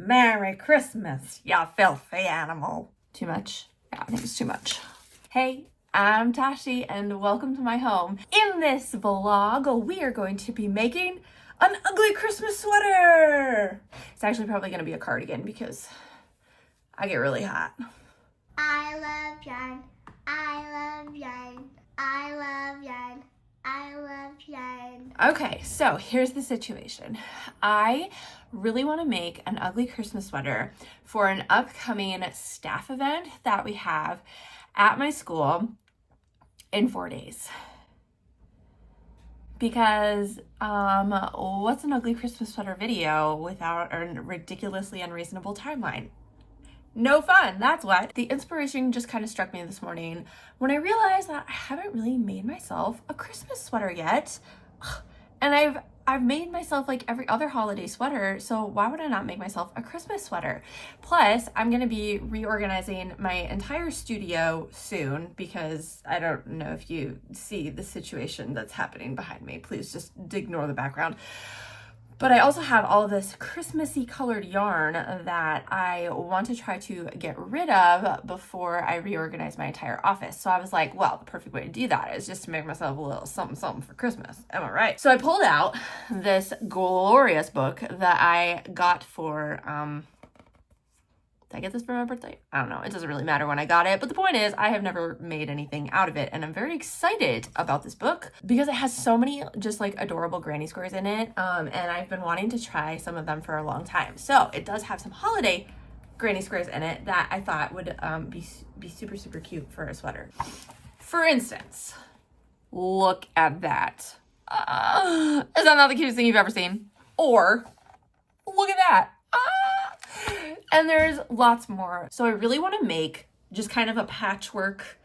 Merry Christmas, you filthy animal. Too much? Yeah, I think it's too much. Hey, I'm Tashi and welcome to my home. In this vlog, we are going to be making an ugly Christmas sweater. It's actually probably going to be a cardigan because I get really hot. I love yarn. I love yarn. I love yarn. I love yarn. Okay, so here's the situation. I really want to make an ugly Christmas sweater for an upcoming staff event that we have at my school in 4 days. Because what's an ugly Christmas sweater video without a ridiculously unreasonable timeline? No fun, that's what. The inspiration just kind of struck me this morning when I realized that I haven't really made myself a Christmas sweater yet. And I've made myself like every other holiday sweater, so why would I not make myself a Christmas sweater? Plus, I'm gonna be reorganizing my entire studio soon because I don't know if you see the situation that's happening behind me. Please just ignore the background. But I also have all of this Christmassy colored yarn that I want to try to get rid of before I reorganize my entire office. So I was like, well, the perfect way to do that is just to make myself a little something something for Christmas. Am I right? So I pulled out this glorious book that I got for, did I get this for my birthday? I don't know. It doesn't really matter when I got it. But the point is, I have never made anything out of it. And I'm very excited about this book because it has so many just like adorable granny squares in it. And I've been wanting to try some of them for a long time. So it does have some holiday granny squares in it that I thought would be super, super cute for a sweater. For instance, look at that. Is that not the cutest thing you've ever seen? Or look at that. And there's lots more. So I really want to make just kind of a patchwork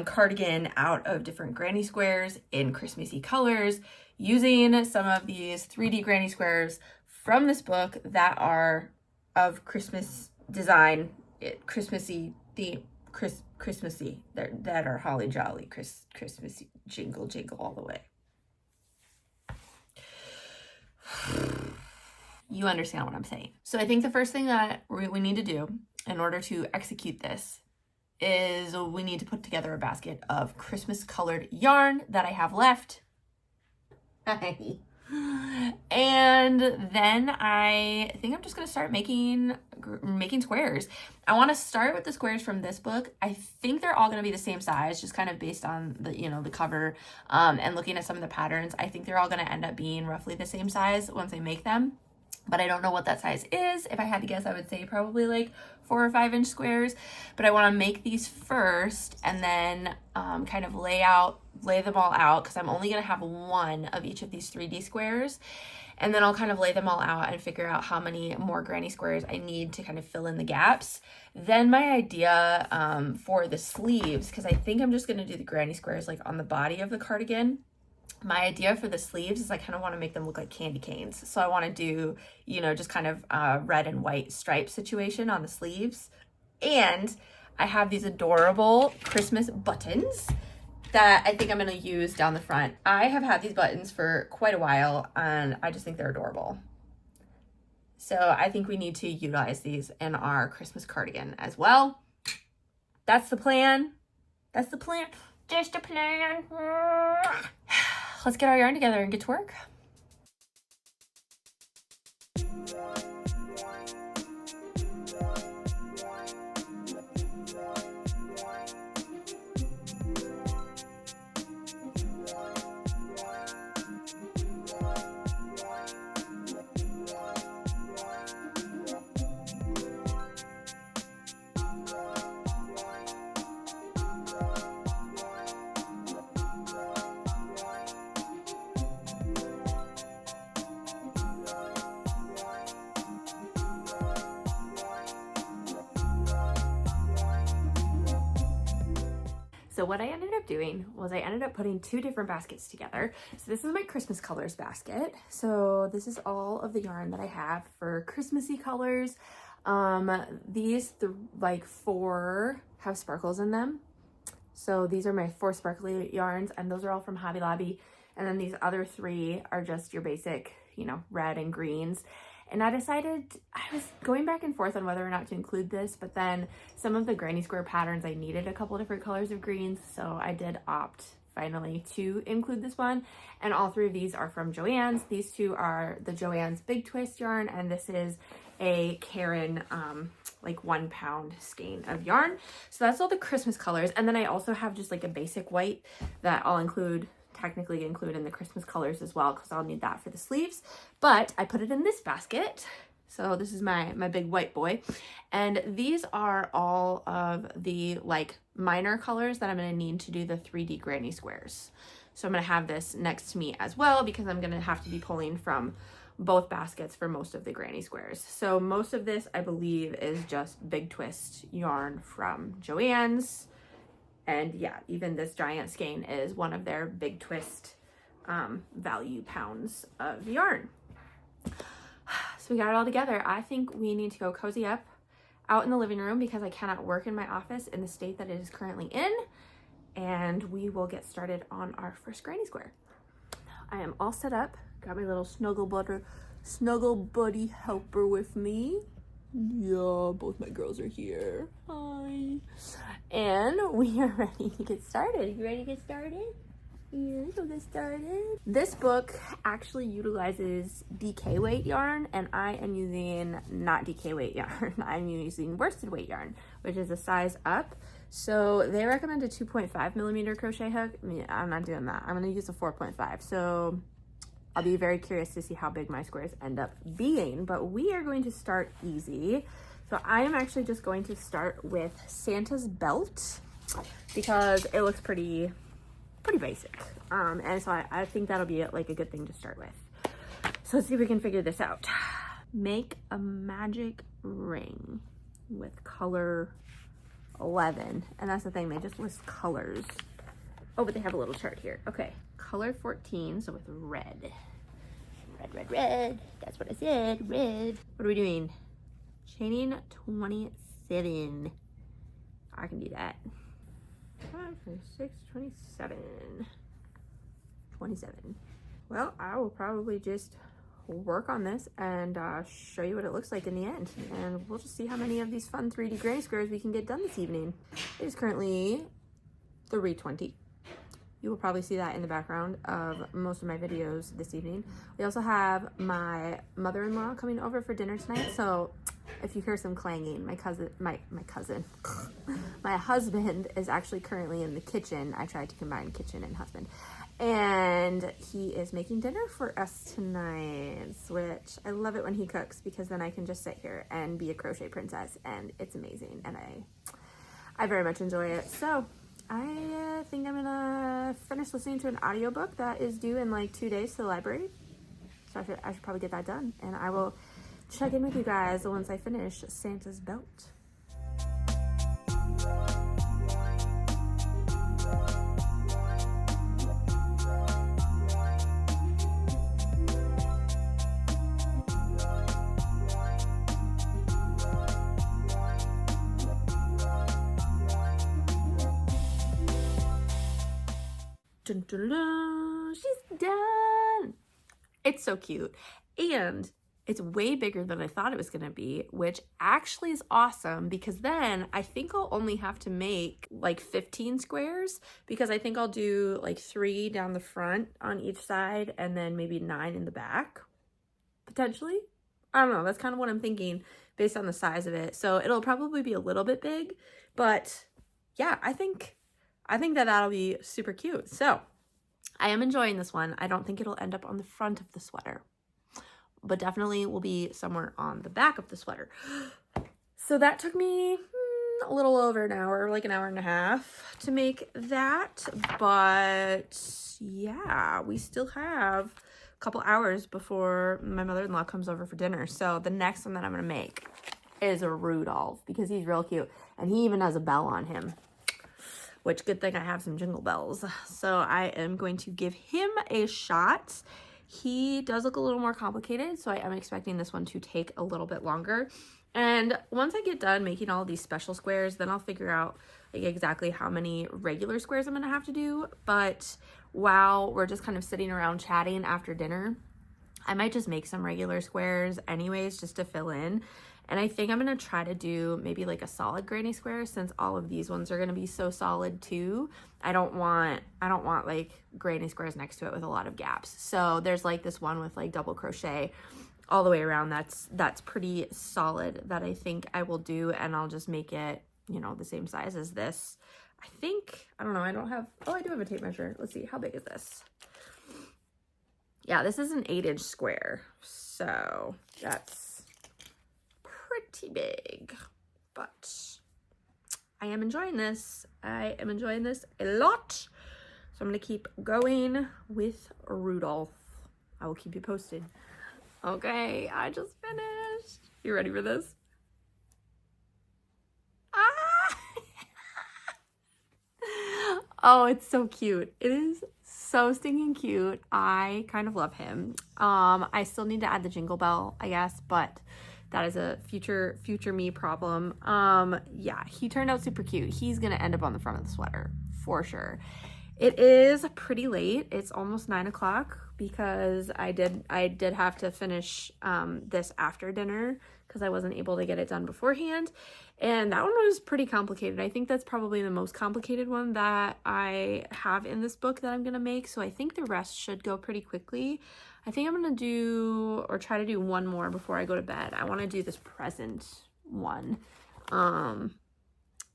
cardigan out of different granny squares in Christmassy colors using some of these 3D granny squares from this book that are of Christmas design, Christmassy theme, Christmassy, that are holly jolly, Christmassy, jingle jingle all the way. You understand what I'm saying. So I think the first thing that we need to do in order to execute this is we need to put together a basket of Christmas colored yarn that I have left. And then I think I'm just gonna start making squares. I want to start with the squares from this book. I think they're all gonna be the same size, just kind of based on the, the cover and looking at some of the patterns. I think they're all gonna end up being roughly the same size once I make them. But I don't know what that size is. If I had to guess, I would say probably like 4 or 5 inch squares. But I want to make these first and then kind of lay them all out because I'm only going to have one of each of these 3D squares. And then I'll kind of lay them all out and figure out how many more granny squares I need to kind of fill in the gaps. Then my idea for the sleeves, because I think I'm just going to do the granny squares like on the body of the cardigan. My idea for the sleeves is I kind of want to make them look like candy canes. So I want to do, just kind of red and white stripe situation on the sleeves. And I have these adorable Christmas buttons that I think I'm going to use down the front. I have had these buttons for quite a while and I just think they're adorable. So I think we need to utilize these in our Christmas cardigan as well. That's the plan. That's the plan. Just a plan. Let's get our yarn together and get to work. So what I ended up doing was I ended up putting 2 different baskets together. So this is my Christmas colors basket. So this is all of the yarn that I have for Christmassy colors. These 4 have sparkles in them. So these are my 4 sparkly yarns, and those are all from Hobby Lobby. And then these other 3 are just your basic, red and greens. And I decided, I was going back and forth on whether or not to include this, but then some of the granny square patterns, I needed a couple different colors of greens, so I did opt finally to include this one. And all three of these are from Joann's. These two are the Joann's Big Twist yarn, and this is a Karen like 1 pound skein of yarn. So that's all the Christmas colors. And then I also have just like a basic white that I'll technically include in the Christmas colors as well, because I'll need that for the sleeves. But I put it in this basket. So this is my big white boy. And these are all of the like minor colors that I'm gonna need to do the 3D granny squares. So I'm gonna have this next to me as well, because I'm gonna have to be pulling from both baskets for most of the granny squares. So most of this, I believe, is just Big Twist yarn from Joann's. And yeah, even this giant skein is one of their Big Twist value pounds of yarn. So we got it all together. I think we need to go cozy up out in the living room, because I cannot work in my office in the state that it is currently in. And we will get started on our first granny square. I am all set up. Got my little snuggle buddy helper with me. Yeah, both my girls are here. Hi. And we are ready to get started. You ready to get started? Yeah, we'll get started. This book actually utilizes DK weight yarn, and I am using not DK weight yarn. I'm using worsted weight yarn, which is a size up. So they recommend a 2.5 millimeter crochet hook. I mean, I'm not doing that. I'm going to use a 4.5. So I'll be very curious to see how big my squares end up being, but we are going to start easy. So I am actually just going to start with Santa's belt, because it looks pretty basic. And so I think that'll be like a good thing to start with. So let's see if we can figure this out. Make a magic ring with color 11. And that's the thing, they just list colors. Oh, but they have a little chart here. Okay, color 14, so with red. Red. That's what I said, red. What are we doing? Chaining 27. I can do that. 5, 6, 27. 27. Well, I will probably just work on this and show you what it looks like in the end. And we'll just see how many of these fun 3D granny squares we can get done this evening. It is currently 3:20. You will probably see that in the background of most of my videos this evening. We also have my mother-in-law coming over for dinner tonight, so if you hear some clanging, my husband is actually currently in the kitchen. I tried to combine kitchen and husband. And he is making dinner for us tonight, which I love it when he cooks, because then I can just sit here and be a crochet princess, and it's amazing, and I very much enjoy it. So I think I'm gonna finish listening to an audiobook that is due in like 2 days to the library. So I should probably get that done, and I will check in with you guys once I finish Santa's belt. Dun, dun, dun. She's done. It's so cute, and it's way bigger than I thought it was gonna be, which actually is awesome, because then I think I'll only have to make like 15 squares, because I think I'll do like 3 down the front on each side and then maybe 9 in the back, potentially. I don't know, that's kind of what I'm thinking based on the size of it. So it'll probably be a little bit big, but yeah, I think that that'll be super cute. So I am enjoying this one. I don't think it'll end up on the front of the sweater, but definitely will be somewhere on the back of the sweater. So that took me a little over an hour, like an hour and a half to make that. But yeah, we still have a couple hours before my mother-in-law comes over for dinner. So the next one that I'm gonna make is a Rudolph, because he's real cute, and he even has a bell on him, which good thing I have some jingle bells. So I am going to give him a shot. He does look a little more complicated, so I am expecting this one to take a little bit longer. And once I get done making all these special squares, then I'll figure out like exactly how many regular squares I'm gonna have to do. But while we're just kind of sitting around chatting after dinner, I might just make some regular squares anyways, just to fill in. And I think I'm gonna try to do maybe like a solid granny square, since all of these ones are gonna be so solid too. I don't want like granny squares next to it with a lot of gaps. So there's like this one with like double crochet all the way around. That's pretty solid, that I think I will do, and I'll just make it, you know, the same size as this. I think, I don't know, I do have a tape measure. Let's see, how big is this? Yeah, this is an 8-inch square, so that's pretty big, but I am enjoying this. I am enjoying this a lot, so I'm gonna keep going with Rudolph. I will keep you posted. Okay, I just finished. You ready for this? Ah! Oh, it's so cute. It is so stinking cute. I kind of love him. I still need to add the jingle bell, I guess, but that is a future me problem. Yeah, he turned out super cute. He's gonna end up on the front of the sweater for sure. It is pretty late. It's almost 9 o'clock because I did have to finish this after dinner because I wasn't able to get it done beforehand. And that one was pretty complicated. I think that's probably the most complicated one that I have in this book that I'm gonna make. So I think the rest should go pretty quickly. I think I'm gonna do, or try to do, one more before I go to bed. I wanna do this present one.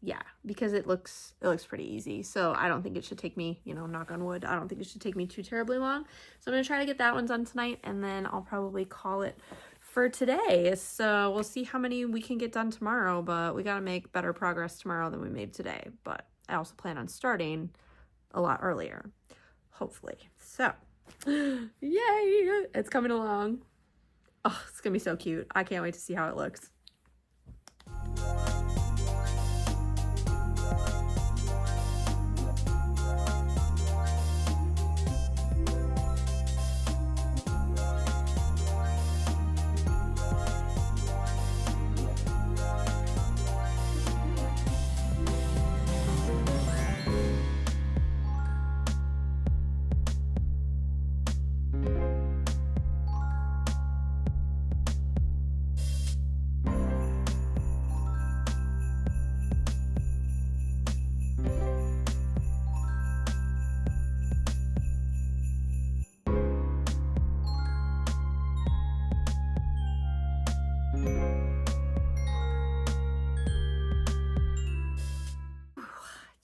Yeah, because it looks pretty easy. So I don't think it should take me, you know, knock on wood, I don't think it should take me too terribly long. So I'm gonna try to get that one done tonight, and then I'll probably call it for today. So we'll see how many we can get done tomorrow, but we gotta make better progress tomorrow than we made today. But I also plan on starting a lot earlier, hopefully. So, yay, it's coming along. Oh, it's gonna be so cute. I can't wait to see how it looks.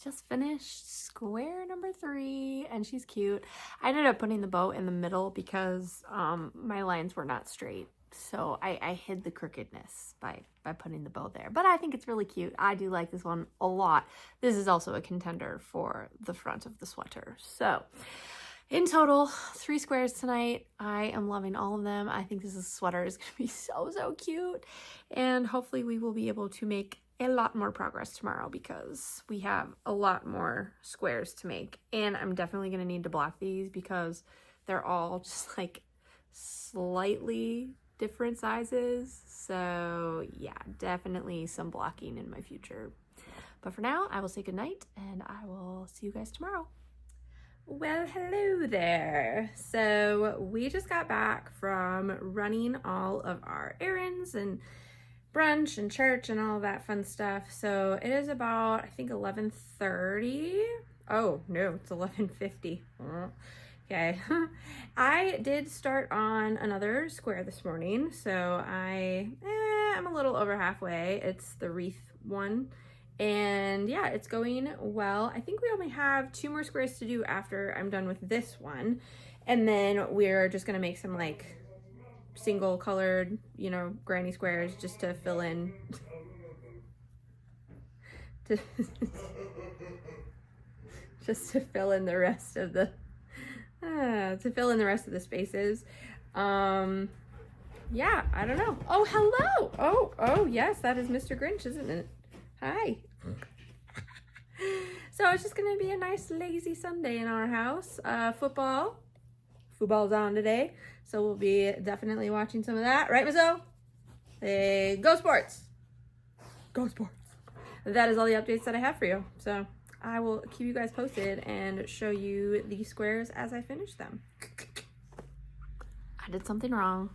Just finished square number 3, and she's cute. I ended up putting the bow in the middle because my lines were not straight, so I hid the crookedness by putting the bow there. But I think it's really cute. I do like this one a lot. This is also a contender for the front of the sweater. So in total, 3 squares tonight. I am loving all of them. I think this sweater is gonna be so cute, and hopefully we will be able to make a lot more progress tomorrow because we have a lot more squares to make. And I'm definitely gonna need to block these because they're all just like slightly different sizes. So yeah, definitely some blocking in my future. But for now, I will say goodnight, and I will see you guys tomorrow. Well, hello there. So we just got back from running all of our errands and brunch and church and all of that fun stuff. So it is about, I think, 11:30. Oh no, it's 11:50. Okay. I did start on another square this morning, so I'm a little over halfway. It's the wreath one, and yeah, it's going well. I think we only have 2 more squares to do after I'm done with this one, and then we're just gonna make some like single colored, you know, granny squares just to fill in just to fill in the rest of the spaces. Yeah, I don't know. Oh, hello. Oh yes, that is Mr. Grinch, isn't it? Hi. So it's just gonna be a nice lazy Sunday in our house. Football's on today, so we'll be definitely watching some of that, right, Mizzo? Hey, go sports! Go sports! That is all the updates that I have for you. So I will keep you guys posted and show you the squares as I finish them. did something wrong.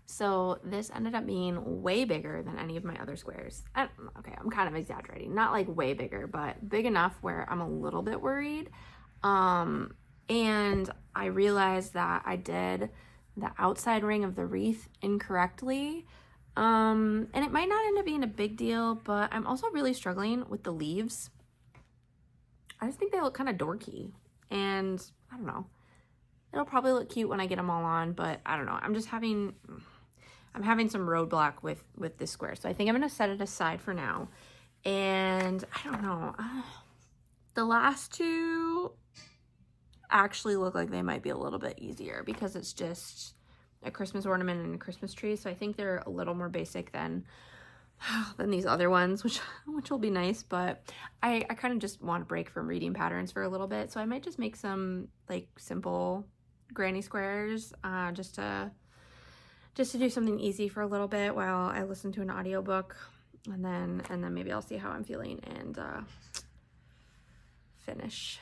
So this ended up being way bigger than any of my other squares. Okay, I'm kind of exaggerating. Not like way bigger, but big enough where I'm a little bit worried. And I realized that I did the outside ring of the wreath incorrectly. And it might not end up being a big deal, but I'm also really struggling with the leaves. I just think they look kind of dorky, and I don't know. It'll probably look cute when I get them all on, but I don't know. I'm having some roadblock with this square. So I think I'm going to set it aside for now. And I don't know. The last two actually look like they might be a little bit easier because it's just a Christmas ornament and a Christmas tree. So I think they're a little more basic than these other ones, which will be nice. But I kind of just want to break from reading patterns for a little bit. So I might just make some like simple granny squares just to do something easy for a little bit while I listen to an audiobook, and then maybe I'll see how I'm feeling and finish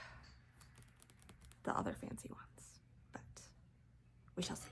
the other fancy ones, but we shall see.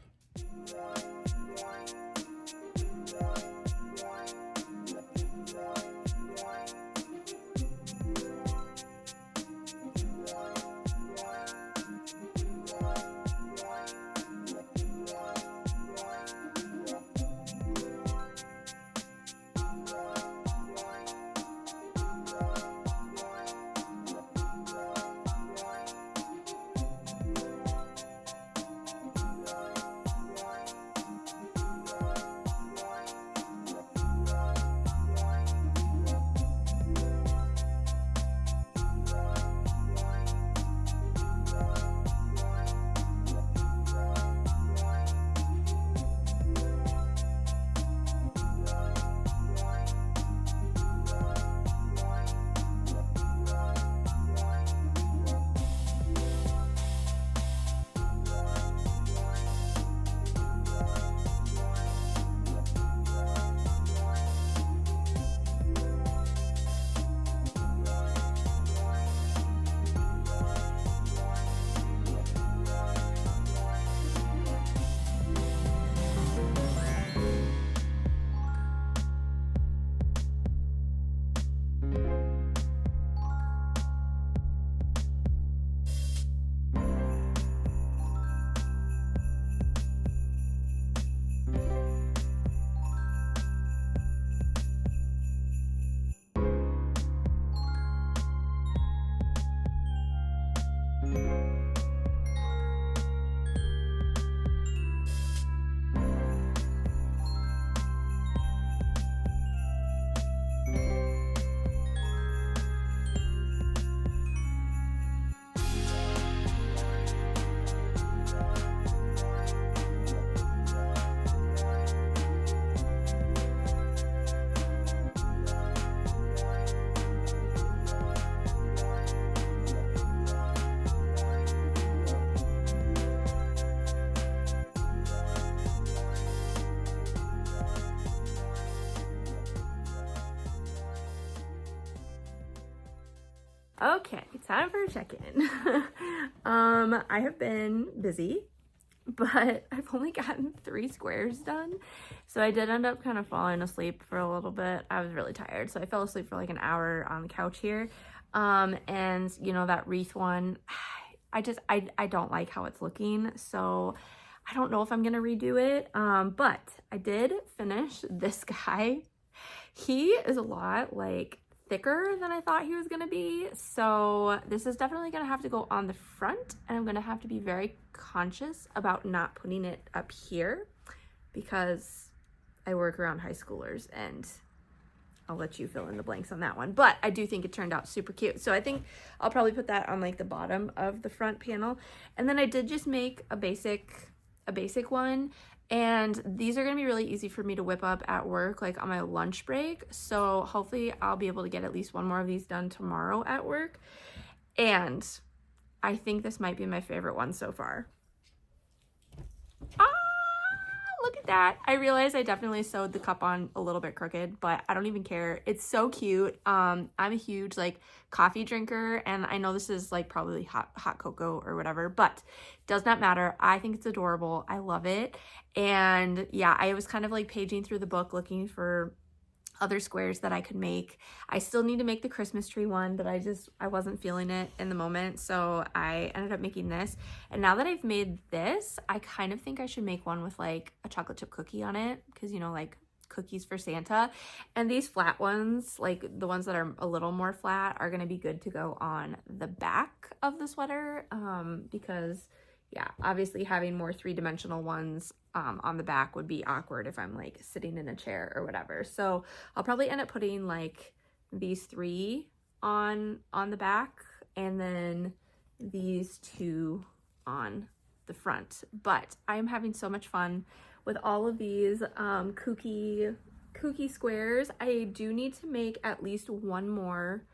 Okay, time for a check-in. I have been busy, but I've only gotten 3 squares done. So I did end up kind of falling asleep for a little bit. I was really tired, so I fell asleep for like an hour on the couch here. And you know, that wreath one, I don't like how it's looking, so I don't know if I'm gonna redo it. But I did finish this guy. He is a lot like thicker than I thought he was gonna be, so this is definitely gonna have to go on the front, and I'm gonna have to be very conscious about not putting it up here because I work around high schoolers, and I'll let you fill in the blanks on that one. But I do think it turned out super cute, so I think I'll probably put that on like the bottom of the front panel. And then I did just make a basic one, and these are gonna be really easy for me to whip up at work, like on my lunch break. So hopefully I'll be able to get at least one more of these done tomorrow at work. And I think this might be my favorite one so far. Ah, look at that. I realize I definitely sewed the cup on a little bit crooked, but I don't even care. It's so cute. I'm a huge like coffee drinker, and I know this is like probably hot cocoa or whatever, but does not matter. I think it's adorable. I love it. And yeah, I was kind of like paging through the book looking for other squares that I could make. I still need to make the Christmas tree one, but I wasn't feeling it in the moment, so I ended up making this. And now that I've made this, I kind of think I should make one with like a chocolate chip cookie on it, because you know, like cookies for Santa. And these flat ones, like the ones that are a little more flat, are gonna be good to go on the back of the sweater, because yeah, obviously having more three-dimensional ones on the back would be awkward if I'm like sitting in a chair or whatever. So I'll probably end up putting like these 3 on the back, and then these 2 on the front. But I'm having so much fun with all of these kooky squares. I do need to make at least one more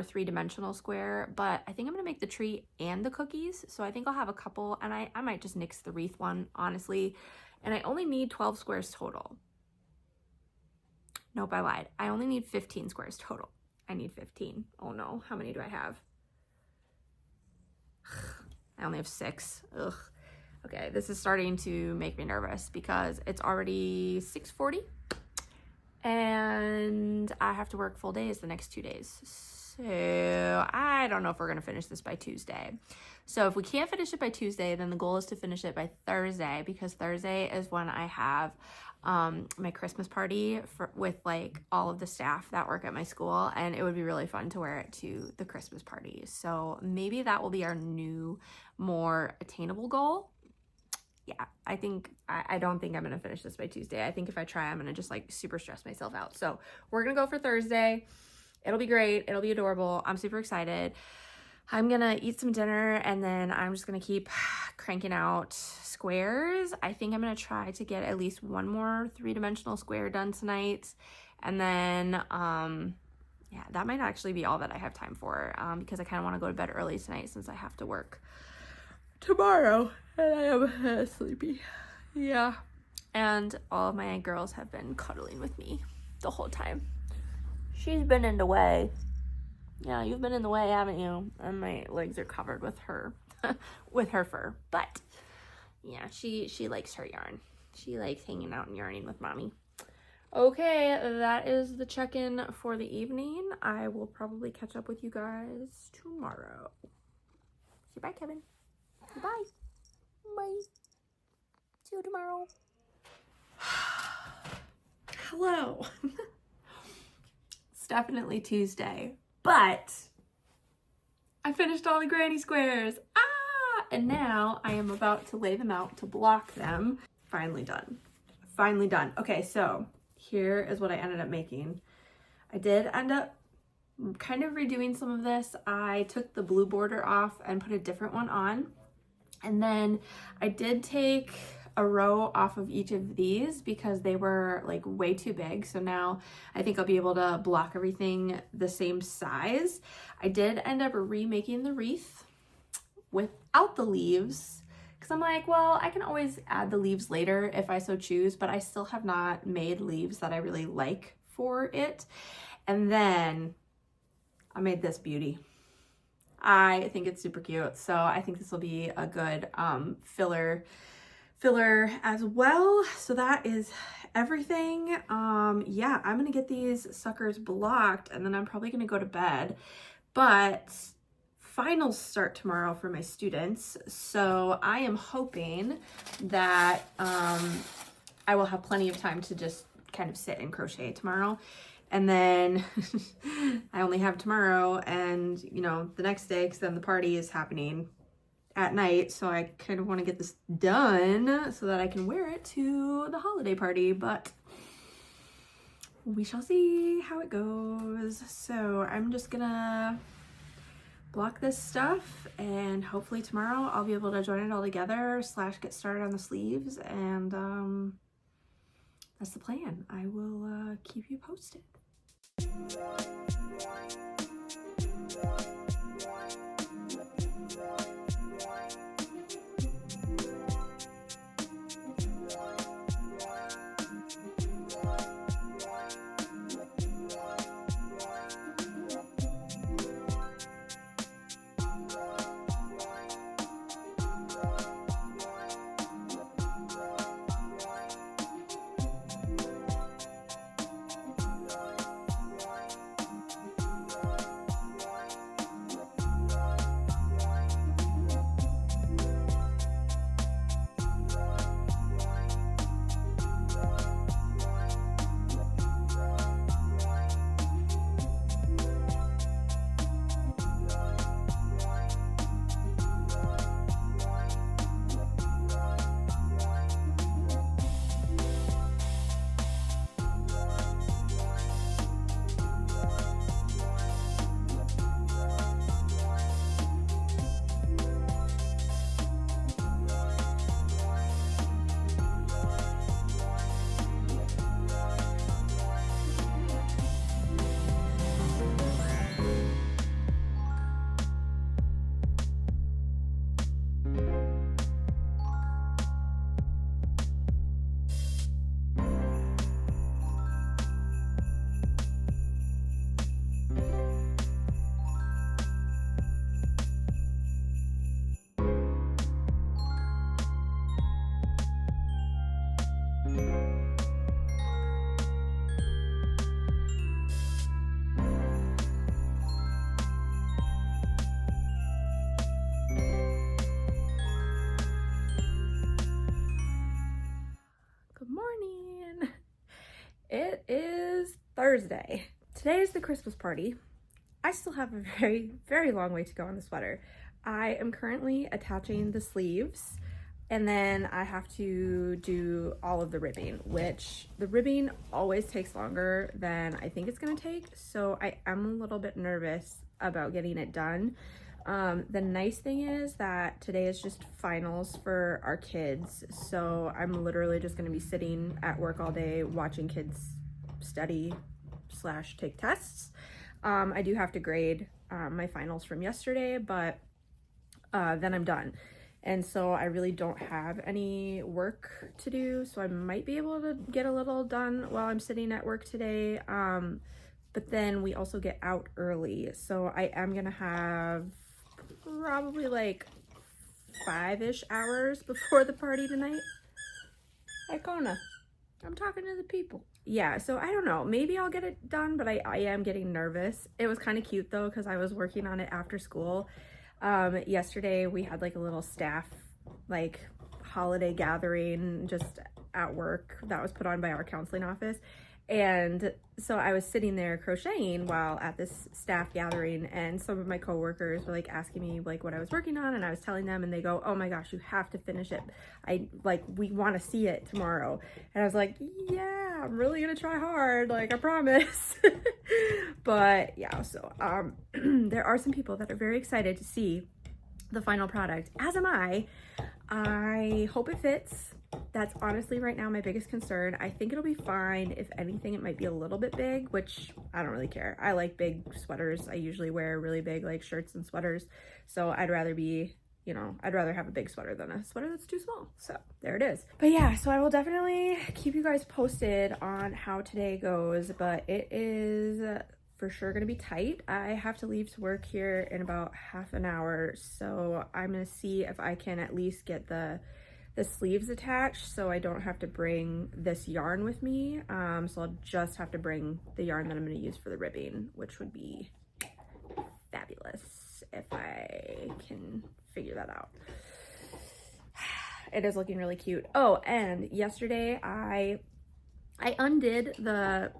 three-dimensional square, but I think I'm gonna make the tree and the cookies, so I think I'll have a couple, and I might just nix the wreath one, honestly. And I only need 12 squares total. Nope, I lied. I only need 15 squares total. I need 15. Oh no, how many do I have? I only have 6. Ugh. Okay, this is starting to make me nervous because it's already 6:40. And I have to work full days the next 2 days. So I don't know if we're going to finish this by Tuesday. So if we can't finish it by Tuesday, then the goal is to finish it by Thursday, because Thursday is when I have my Christmas party with like all of the staff that work at my school, and it would be really fun to wear it to the Christmas party. So maybe that will be our new, more attainable goal. Yeah, I don't think I'm gonna finish this by Tuesday. I think if I try, I'm gonna just like super stress myself out. So we're gonna go for Thursday. It'll be great. It'll be adorable. I'm super excited. I'm gonna eat some dinner, and then I'm just gonna keep cranking out squares. I think I'm gonna try to get at least one more three-dimensional square done tonight. And then, yeah, that might actually be all that I have time for, because I kind of want to go to bed early tonight since I have to work tomorrow, and I am sleepy. Yeah. And all of my aunt girls have been cuddling with me the whole time. She's been in the way. Yeah, you've been in the way, haven't you? And my legs are covered with her with her fur. But yeah, she likes her yarn. She likes hanging out and yarning with mommy. Okay, that is the check-in for the evening. I will probably catch up with you guys tomorrow. Say bye, Kevin. Bye. Bye. See you tomorrow. Hello. It's definitely Tuesday, but I finished all the granny squares. And now I am about to lay them out to block them. Finally done. Finally done. Okay, so here is what I ended up making. I did end up kind of redoing some of this. I took the blue border off and put a different one on. And then I did take a row off of each of these because they were like way too big. So now I think I'll be able to block everything the same size. I did end up remaking the wreath without the leaves, because I'm like, well, I can always add the leaves later if I so choose, but I still have not made leaves that I really like for it. And then I made this beauty. I think it's super cute, so I think this will be a good filler as well. So that is everything. Yeah, I'm gonna get these suckers blocked, and then I'm probably gonna go to bed. But finals start tomorrow for my students, so I am hoping that I will have plenty of time to just kind of sit and crochet tomorrow. And then I only have tomorrow and, you know, the next day, because then the party is happening at night. So I kind of want to get this done so that I can wear it to the holiday party. But we shall see how it goes. So I'm just gonna block this stuff, and hopefully tomorrow I'll be able to join it all together / get started on the sleeves. And that's the plan. I will keep you posted. Thursday. Today is the Christmas party. I still have a very, very long way to go on the sweater. I am currently attaching the sleeves, and then I have to do all of the ribbing, which the ribbing always takes longer than I think it's gonna take. So I am a little bit nervous about getting it done. The nice thing is that today is just finals for our kids. So I'm literally just gonna be sitting at work all day watching kids study / take tests. I do have to grade my finals from yesterday, but then I'm done. And so I really don't have any work to do. So I might be able to get a little done while I'm sitting at work today. But then we also get out early. So I am gonna have probably like 5-ish hours before the party tonight. Hey, Kona, I'm talking to the people. Yeah, so I don't know, maybe I'll get it done, but I am getting nervous. It was kind of cute though, because I was working on it after school. Yesterday we had like a little staff like holiday gathering just at work that was put on by our counseling office. And so I was sitting there crocheting while at this staff gathering, and some of my coworkers were like asking me like what I was working on, and I was telling them, and they go, "Oh my gosh, you have to finish it. We want to see it tomorrow." And I was like, "Yeah, I'm really gonna try hard, like I promise." But yeah, so there are some people that are very excited to see the final product, as am I. I hope it fits. That's honestly right now my biggest concern. I think it'll be fine. If anything, it might be a little bit big, which I don't really care. I like big sweaters. I usually wear really big like shirts and sweaters. So I'd rather be, I'd rather have a big sweater than a sweater that's too small. So there it is. But yeah, so I will definitely keep you guys posted on how today goes, but it is for sure gonna be tight. I have to leave to work here in about half an hour. So I'm gonna see if I can at least get the sleeves attached so I don't have to bring this yarn with me. So I'll just have to bring the yarn that I'm gonna use for the ribbing, which would be fabulous if I can figure that out. It is looking really cute. Oh, and yesterday I undid the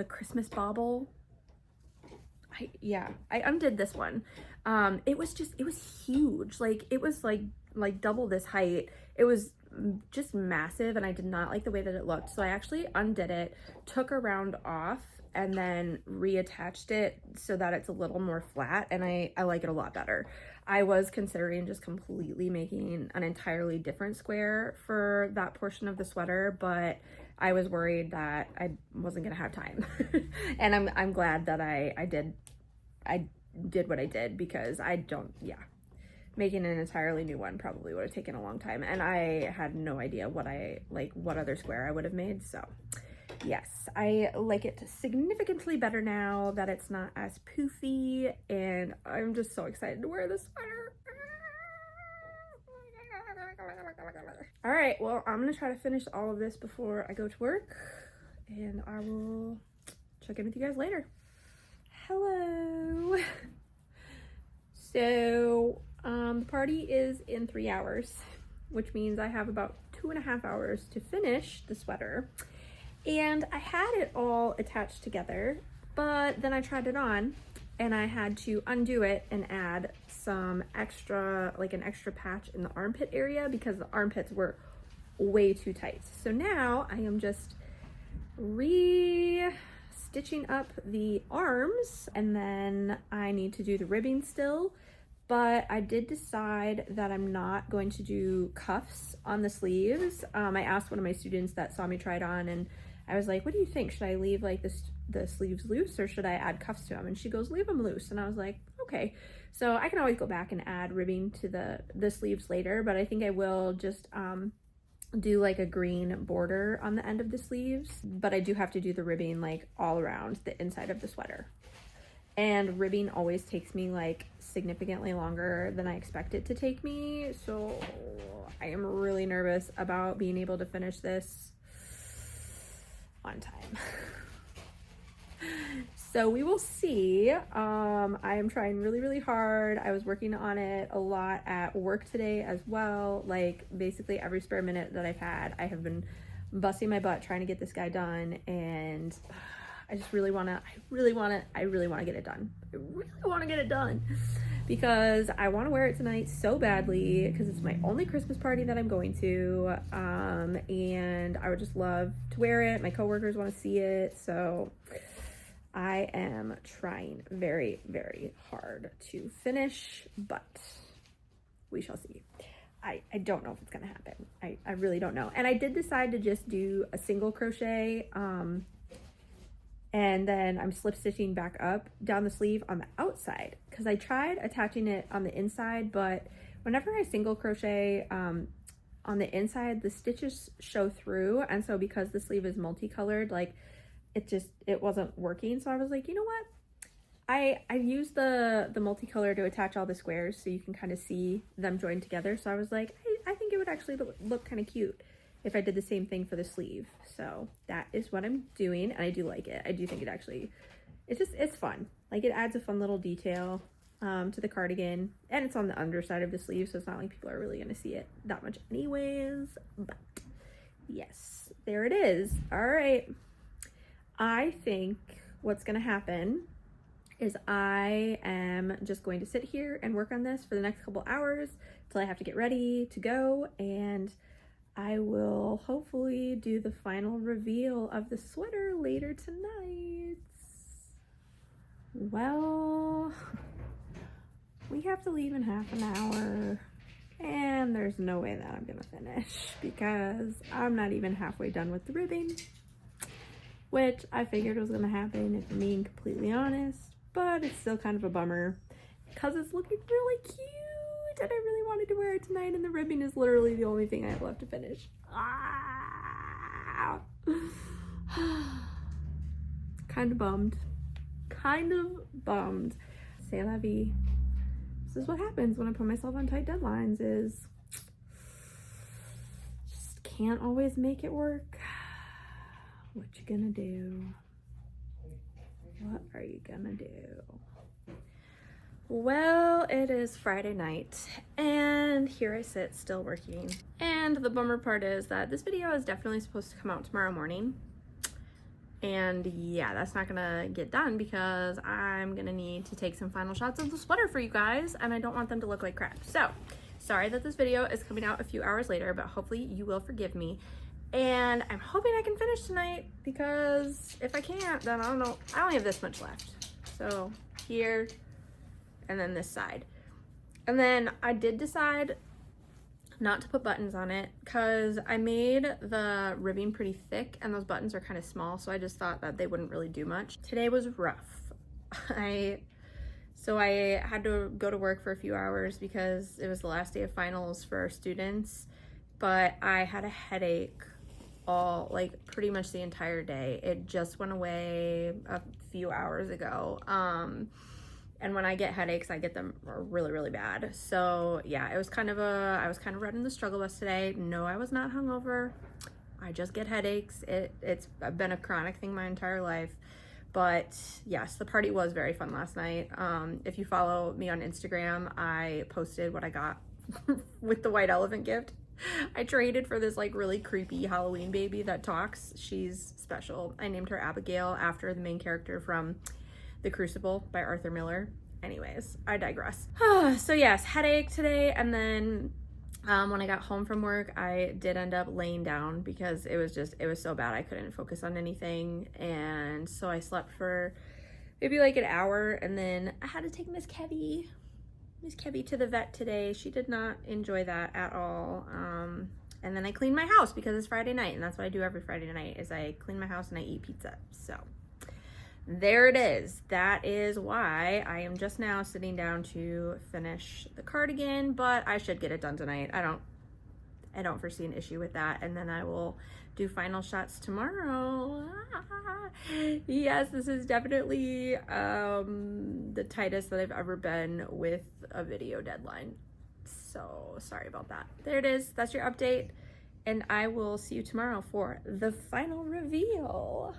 Christmas bauble. I undid this one. It was huge. Like it was like double this height. It was just massive, and I did not like the way that it looked. So I actually undid it, took a round off, and then reattached it so that it's a little more flat, and I like it a lot better. I was considering just completely making an entirely different square for that portion of the sweater, but I was worried that I wasn't gonna have time. And I'm glad that I did what I did, because making an entirely new one probably would have taken a long time, and I had no idea what other square I would have made. So yes, I like it significantly better now that it's not as poofy, and I'm just so excited to wear this sweater. All right, well, I'm gonna try to finish all of this before I go to work, and I will check in with you guys later. Hello. So the party is in 3 hours, which means I have about 2.5 hours to finish the sweater. And I had it all attached together, but then I tried it on and I had to undo it and add some extra, like an extra patch in the armpit area, because the armpits were way too tight. So now I am just stitching up the arms, and then I need to do the ribbing still. But I did decide that I'm not going to do cuffs on the sleeves. I asked one of my students that saw me try it on, and I was like, what do you think? Should I leave like the sleeves loose, or should I add cuffs to them? And she goes, leave them loose. And I was like, okay. So I can always go back and add ribbing to the sleeves later, but I think I will just do like a green border on the end of the sleeves. But I do have to do the ribbing like all around the inside of the sweater. And ribbing always takes me like significantly longer than I expect it to take me. So I am really nervous about being able to finish this on time. So we will see. I am trying really, really hard. I was working on it a lot at work today as well. Like basically every spare minute that I've had, I have been busting my butt trying to get this guy done, and I just really want to get it done. I really want to get it done because I want to wear it tonight so badly because it's my only Christmas party that I'm going to, and I would just love to wear it. My coworkers want to see it, so I am trying very, very hard to finish, but we shall see. I don't know if it's gonna happen. I really don't know. And I did decide to just do a single crochet, and then I'm slip stitching back up down the sleeve on the outside because I tried attaching it on the inside, but whenever I single crochet on the inside, the stitches show through, and so because the sleeve is multicolored, like it wasn't working. So I was like, you know what, I used the multicolor to attach all the squares so you can kind of see them joined together. So I was like, I think it would actually look kind of cute if I did the same thing for the sleeve. So that is what I'm doing, and I do like it. I do think it's fun. Like, it adds a fun little detail to the cardigan, and it's on the underside of the sleeve, so it's not like people are really gonna see it that much anyways. But yes, there it is. All right, I think what's gonna happen is I am just going to sit here and work on this for the next couple hours till I have to get ready to go, and I will hopefully do the final reveal of the sweater later tonight. Well, we have to leave in half an hour, and there's no way that I'm gonna finish because I'm not even halfway done with the ribbing, which I figured was gonna happen if I'm being completely honest, but it's still kind of a bummer because it's looking really cute and I really wanted to wear it tonight, and the ribbing is literally the only thing I have left to finish. Ah. Kind of bummed. C'est la vie. This is what happens when I put myself on tight deadlines, is just can't always make it work. What you gonna do? What are you gonna do? Well, it is Friday night, and here I sit still working. And the bummer part is that this video is definitely supposed to come out tomorrow morning. And yeah, that's not gonna get done because I'm gonna need to take some final shots of the sweater for you guys, and I don't want them to look like crap. So, sorry that this video is coming out a few hours later, but hopefully you will forgive me. And I'm hoping I can finish tonight, because if I can't, then I don't know. I only have this much left. So here, and then this side. And then I did decide not to put buttons on it because I made the ribbing pretty thick and those buttons are kind of small, so I just thought that they wouldn't really do much. Today was rough. So I had to go to work for a few hours because it was the last day of finals for our students, but I had a headache pretty much the entire day. It just went away a few hours ago. And when I get headaches, I get them really, really bad. So yeah, I was kind of riding the struggle bus today. No, I was not hungover. I just get headaches. It's been a chronic thing my entire life. But yes, the party was very fun last night. If you follow me on Instagram, I posted what I got with the white elephant gift. I traded for this like really creepy Halloween baby that talks. She's special. I named her Abigail after the main character from The Crucible by Arthur Miller. Anyways, I digress. So yes, headache today, and then when I got home from work, I did end up laying down because it was so bad I couldn't focus on anything, and so I slept for maybe like an hour, and then I had to take Miss Kevy to the vet today. She did not enjoy that at all. And then I cleaned my house because it's Friday night, and that's what I do every Friday night, is I clean my house and I eat pizza. So there it is. That is why I am just now sitting down to finish the cardigan, but I should get it done tonight. I don't foresee an issue with that, and then I will do final shots tomorrow. Yes, this is definitely the tightest that I've ever been with a video deadline. So sorry about that. There it is. That's your update, and I will see you tomorrow for the final reveal.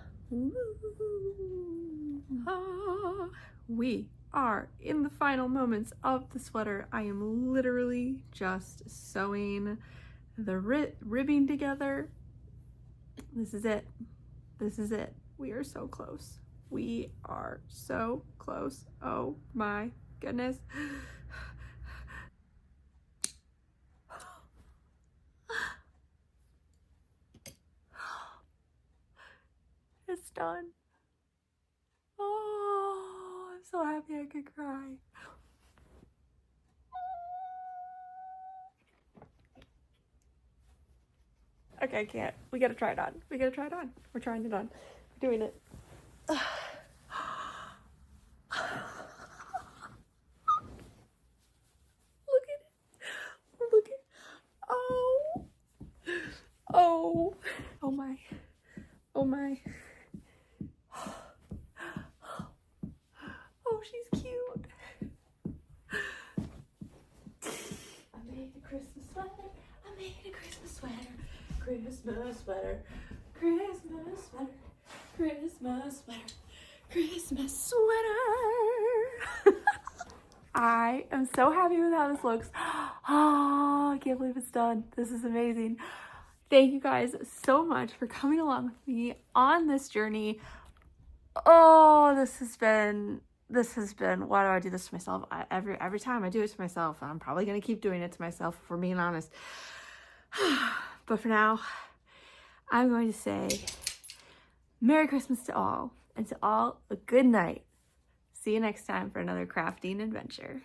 We are in the final moments of the sweater. I am literally just sewing the ribbing together, This is it. This is it. We are so close. We are so close. Oh my goodness. It's done. Oh, I'm so happy I could cry. Okay, I can't. We gotta try it on. We gotta try it on. We're trying it on. We're doing it. Look at it. Look at it. Oh. Oh. Oh my. Oh my. Oh, she's cute. I made a Christmas sweater. I made a Christmas sweater. Christmas sweater. Christmas sweater. Christmas sweater. Christmas sweater. I am so happy with how this looks. Oh, I can't believe it's done. This is amazing. Thank you guys so much for coming along with me on this journey. Oh, this has been, why do I do this to myself? Every time I do it to myself, I'm probably going to keep doing it to myself, if we're being honest. But for now, I'm going to say Merry Christmas to all, and to all a good night. See you next time for another crafting adventure.